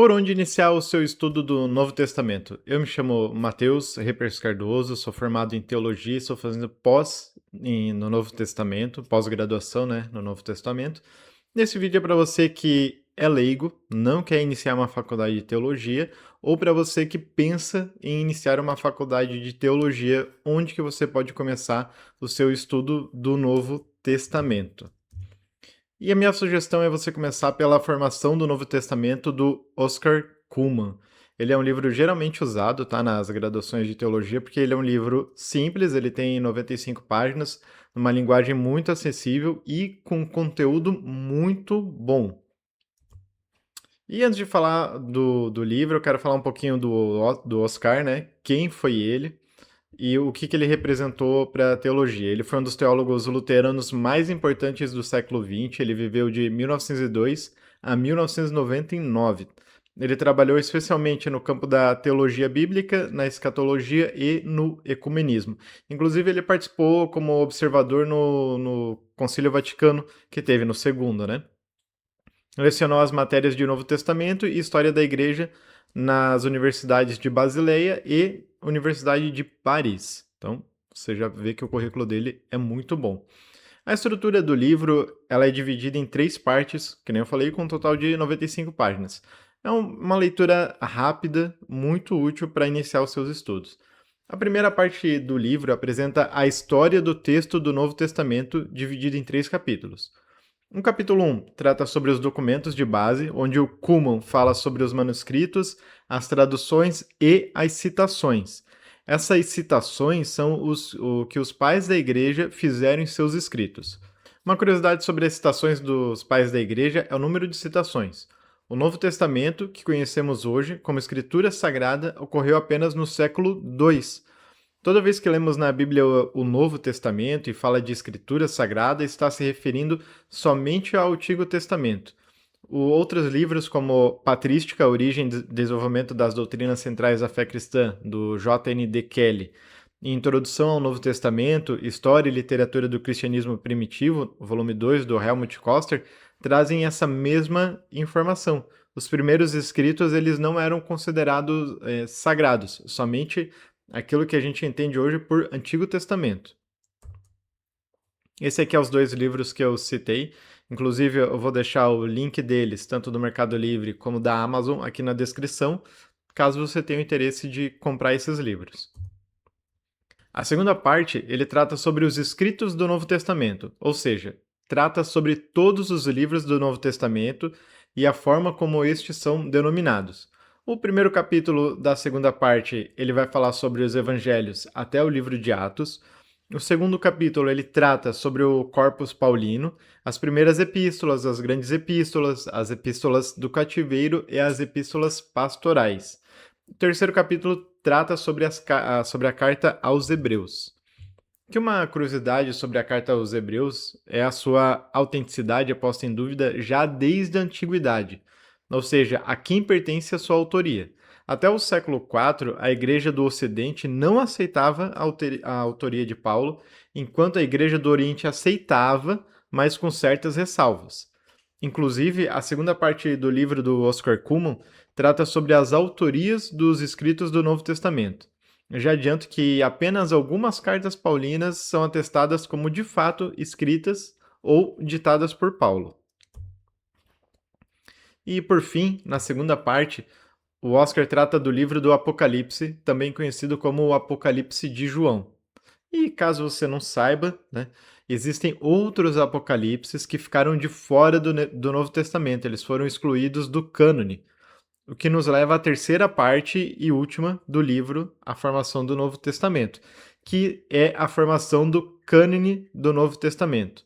Por onde iniciar o seu estudo do Novo Testamento? Eu me chamo Matheus Repers Cardoso, sou formado em teologia e estou fazendo no Novo Testamento, pós-graduação, né, no Novo Testamento. Nesse vídeo é para você que é leigo, não quer iniciar uma faculdade de teologia, ou para você que pensa em iniciar uma faculdade de teologia, onde que você pode começar o seu estudo do Novo Testamento. E a minha sugestão é você começar pela formação do Novo Testamento do Oscar Cullmann. Ele é um livro geralmente usado, tá, nas graduações de teologia, porque ele é um livro simples, ele tem 95 páginas, numa linguagem muito acessível e com conteúdo muito bom. E antes de falar do livro, eu quero falar um pouquinho do Oscar, né? Quem foi ele e o que ele representou para a teologia. Ele foi um dos teólogos luteranos mais importantes do século XX. Ele viveu de 1902 a 1999. Ele trabalhou especialmente no campo da teologia bíblica, na escatologia e no ecumenismo. Inclusive, ele participou como observador no Concílio Vaticano, que teve no segundo, né? Lecionou as matérias de Novo Testamento e História da Igreja nas universidades de Basileia e Universidade de Paris. Então, você já vê que o currículo dele é muito bom. A estrutura do livro ela é dividida em 3 partes, que nem eu falei, com um total de 95 páginas. É uma leitura rápida, muito útil para iniciar os seus estudos. A primeira parte do livro apresenta a história do texto do Novo Testamento, dividido em 3 capítulos. O capítulo 1 trata sobre os documentos de base, onde o Cullmann fala sobre os manuscritos, as traduções e as citações. Essas citações são o que os pais da igreja fizeram em seus escritos. Uma curiosidade sobre as citações dos pais da igreja é o número de citações. O Novo Testamento, que conhecemos hoje como Escritura Sagrada, ocorreu apenas no século II. Toda vez que lemos na Bíblia o Novo Testamento e fala de Escritura Sagrada, está se referindo somente ao Antigo Testamento. Outros livros, como Patrística, Origem e Desenvolvimento das Doutrinas Centrais da Fé Cristã, do J.N.D. Kelly, e Introdução ao Novo Testamento, História e Literatura do Cristianismo Primitivo, volume 2, do Helmut Koster, trazem essa mesma informação. Os primeiros escritos eles não eram considerados sagrados, somente aquilo que a gente entende hoje por Antigo Testamento. Esse aqui é os 2 livros que eu citei. Inclusive, eu vou deixar o link deles, tanto do Mercado Livre como da Amazon, aqui na descrição, caso você tenha o interesse de comprar esses livros. A segunda parte, ele trata sobre os escritos do Novo Testamento, ou seja, trata sobre todos os livros do Novo Testamento e a forma como estes são denominados. O primeiro capítulo da segunda parte, ele vai falar sobre os evangelhos até o livro de Atos. O segundo capítulo, ele trata sobre o Corpus Paulino, as primeiras epístolas, as grandes epístolas, as epístolas do cativeiro e as epístolas pastorais. O terceiro capítulo trata sobre a carta aos Hebreus. Que uma curiosidade sobre a carta aos Hebreus é a sua autenticidade é posta em dúvida já desde a antiguidade, ou seja, a quem pertence a sua autoria. Até o século IV, a Igreja do Ocidente não aceitava a autoria de Paulo, enquanto a Igreja do Oriente aceitava, mas com certas ressalvas. Inclusive, a segunda parte do livro do Oscar Cullmann trata sobre as autorias dos escritos do Novo Testamento. Eu já adianto que apenas algumas cartas paulinas são atestadas como de fato escritas ou ditadas por Paulo. E por fim, na segunda parte, o Oscar trata do livro do Apocalipse, também conhecido como o Apocalipse de João. E caso você não saiba, né, existem outros apocalipses que ficaram de fora do Novo Testamento, eles foram excluídos do cânone, o que nos leva à terceira parte e última do livro, A Formação do Novo Testamento, que é a formação do cânone do Novo Testamento.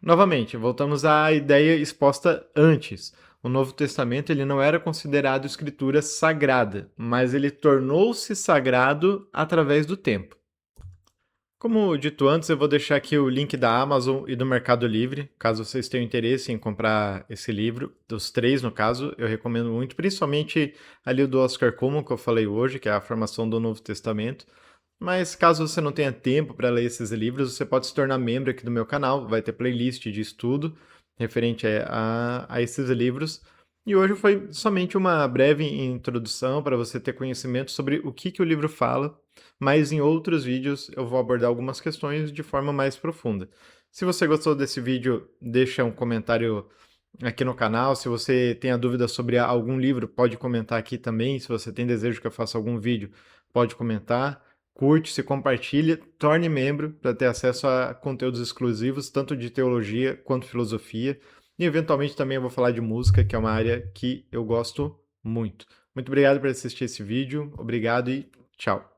Novamente, voltamos à ideia exposta antes. O Novo Testamento ele não era considerado escritura sagrada, mas ele tornou-se sagrado através do tempo. Como dito antes, eu vou deixar aqui o link da Amazon e do Mercado Livre, caso vocês tenham interesse em comprar esse livro, dos 3 no caso, eu recomendo muito, principalmente ali o do Oscar Cullmann, que eu falei hoje, que é a formação do Novo Testamento. Mas caso você não tenha tempo para ler esses livros, você pode se tornar membro aqui do meu canal, vai ter playlist de estudo referente a esses livros. E hoje foi somente uma breve introdução para você ter conhecimento sobre o que o livro fala, mas em outros vídeos eu vou abordar algumas questões de forma mais profunda. Se você gostou desse vídeo, deixa um comentário aqui no canal. Se você tem a dúvida sobre algum livro, pode comentar aqui também. Se você tem desejo que eu faça algum vídeo, pode comentar. Curte, se compartilha, torne membro para ter acesso a conteúdos exclusivos, tanto de teologia quanto filosofia. E eventualmente também eu vou falar de música, que é uma área que eu gosto muito. Muito obrigado por assistir esse vídeo, obrigado e tchau.